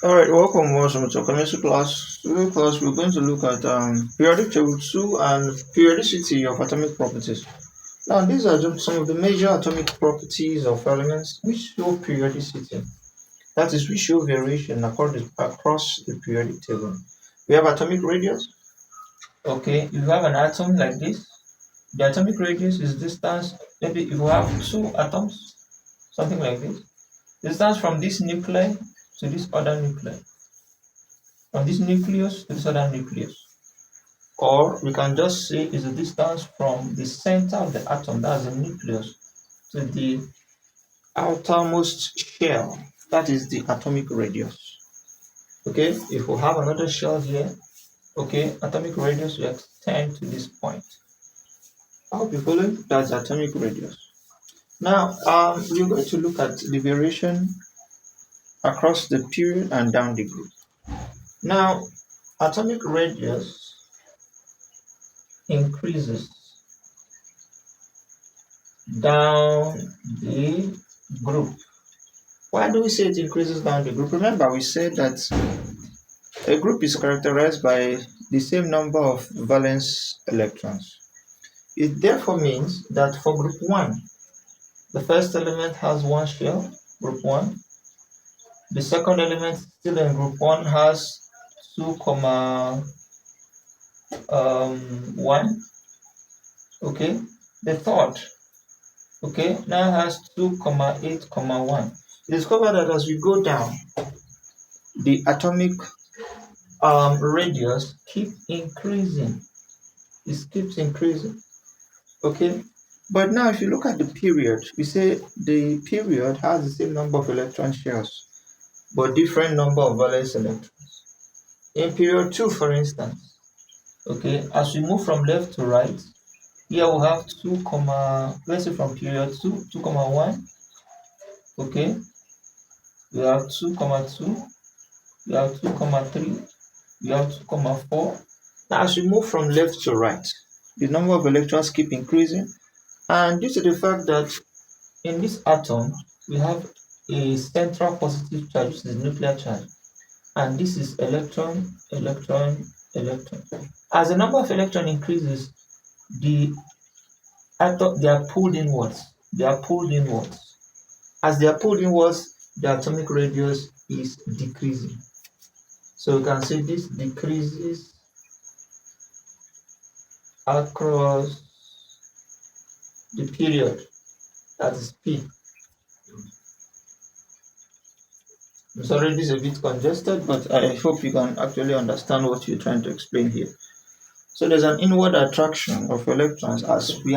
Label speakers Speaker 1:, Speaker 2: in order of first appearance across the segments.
Speaker 1: All right, welcome once more to chemistry class. Today class we're going to look at periodic table 2 and periodicity of atomic properties. Now these are just some of the major atomic properties of elements which show periodicity. That is, we show variation across the periodic table. We have atomic radius. Okay, you have an atom like this. The atomic radius is distance. Maybe if you have two atoms, something like this, distance from this nuclei to this other nuclei, from this nucleus to this other nucleus. Or we can just say is the distance from the center of the atom, that's the nucleus, to the outermost shell, that is the atomic radius. Okay, if we have another shell here, okay, atomic radius will extend to this point. I hope you follow. That's atomic radius. Now, we're going to look at the variation across the period and down the group. Now, atomic radius increases down the group. Why do we say it increases down the group? Remember, we said that a group is characterized by the same number of valence electrons. It therefore means that for group 1, the first element has one shell, group 1. The second element still in group 1 has 2, 1. Okay. The third, okay, now has 2, 8, 1. Discover that as we go down, the atomic radius keep increasing. It keeps increasing. Okay. But now if you look at the period, we say the period has the same number of electron shells, but different number of valence electrons. In period 2, for instance, okay, as we move from left to right, here we have 2, let's say from period 2, 2, 1. Okay. We have 2, 2. We have 2, 3. We have 2, 4. Now as we move from left to right, the number of electrons keep increasing, and due to the fact that in this atom we have a central positive charge, which is nuclear charge, and this is electron, electron, electron. As the number of electron increases, the atom, they are pulled inwards. They are pulled inwards. As they are pulled inwards, the atomic radius is decreasing. So you can see this decreases across the period, that is P. I'm sorry, this is a bit congested, but I hope you can actually understand what you're trying to explain here. So there's an inward attraction of electrons as we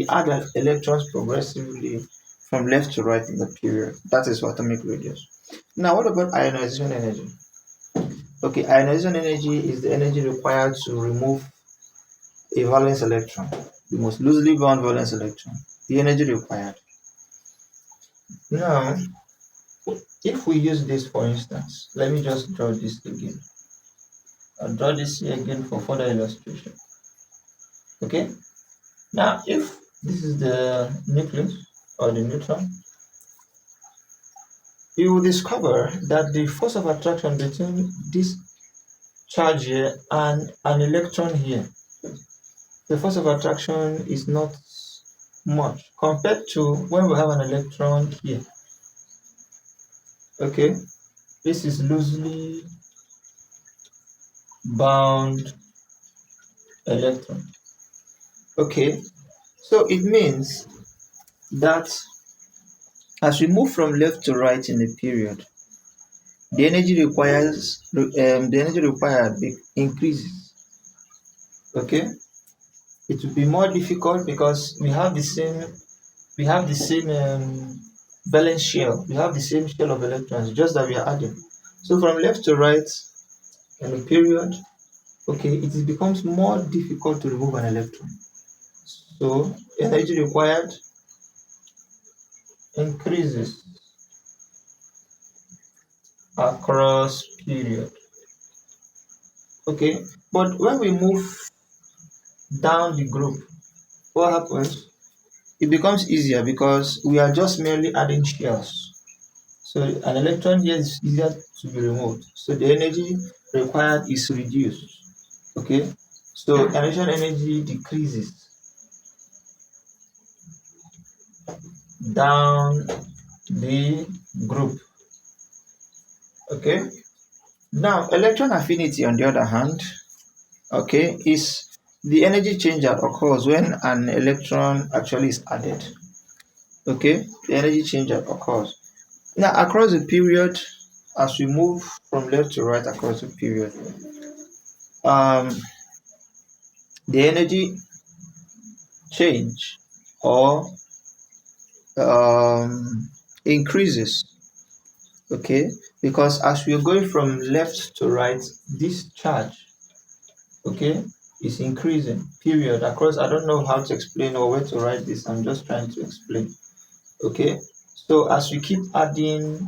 Speaker 1: add electrons progressively from left to right in the period. That is atomic radius. Now, what about ionization energy? Okay, ionization energy is the energy required to remove a valence electron, the most loosely bound valence electron. The energy required. Now, if we use this, for instance, let me just draw this again. I'll draw this here again for further illustration. Okay. Now, if this is the nucleus or the neutron, you will discover that the force of attraction between this charge here and an electron here, the force of attraction is not much compared to when we have an electron here. Okay, this is loosely bound electron. Okay, so it means that as we move from left to right in the period, the energy required increases. Okay, it will be more difficult because we have the same valence shell. We have the same shell of electrons, just that we are adding. So from left to right in the period, okay, it becomes more difficult to remove an electron. So energy required increases across period. Okay, but when we move down the group, what happens? It becomes easier because we are just merely adding shells. So an electron here is easier to be removed. So the energy required is reduced. Okay. So initial energy decreases down the group. Okay. Now electron affinity on the other hand, okay, is the energy change that occurs when an electron actually is added. Okay, the energy change that occurs. Now across the period, as we move from left to right across the period, um, the energy change or increases. Okay, because as we are going from left to right, this charge, okay, is increasing. Period across. I don't know how to explain or where to write this. I'm just trying to explain. Okay, so as we keep adding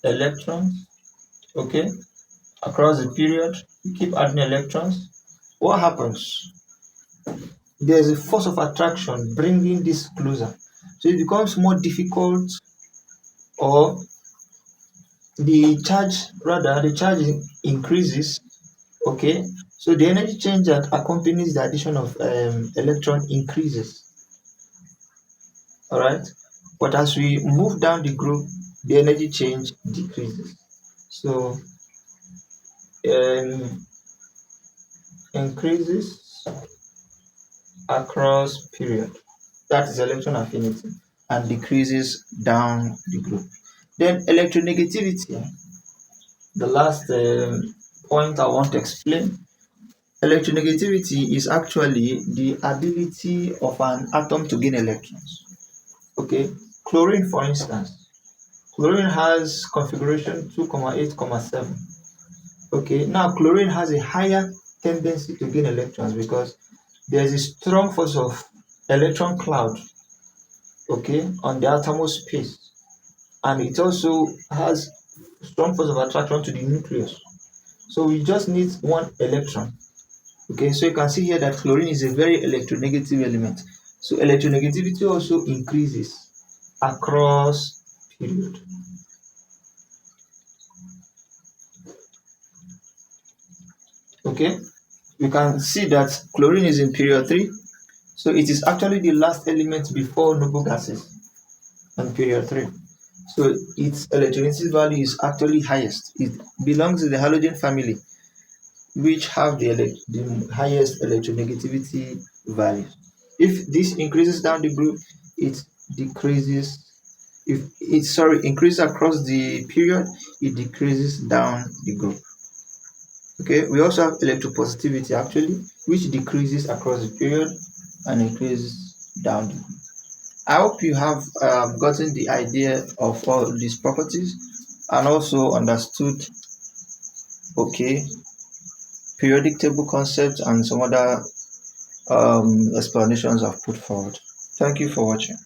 Speaker 1: electrons, okay, across the period, we keep adding electrons. What happens? There's a force of attraction bringing this closer. So it becomes more difficult, or the charge increases. Okay, so the energy change that accompanies the addition of electron increases. All right, but as we move down the group, the energy change decreases. So um, increases across period, that is electron affinity, and decreases down the group. Then electronegativity, the last point I want to explain. Electronegativity is actually the ability of an atom to gain electrons. Okay, chlorine, for instance, chlorine has configuration 2,8,7. Okay, now chlorine has a higher tendency to gain electrons because there's a strong force of electron cloud, okay, on the outermost space, and it also has strong force of attraction to the nucleus. So we just need one electron. Okay, so you can see here that chlorine is a very electronegative element. So electronegativity also increases across period. Okay, you can see that chlorine is in period 3. So it is actually the last element before noble gases on period 3. So its electronegativity value is actually highest. It belongs to the halogen family, which have the highest electronegativity value. If this increases down the group, it decreases. If it increases across the period, it decreases down the group. Okay, we also have electropositivity actually, which decreases across the period and increases down the group. I hope you have gotten the idea of all these properties and also understood, okay, periodic table concepts and some other explanations I've put forward. Thank you for watching.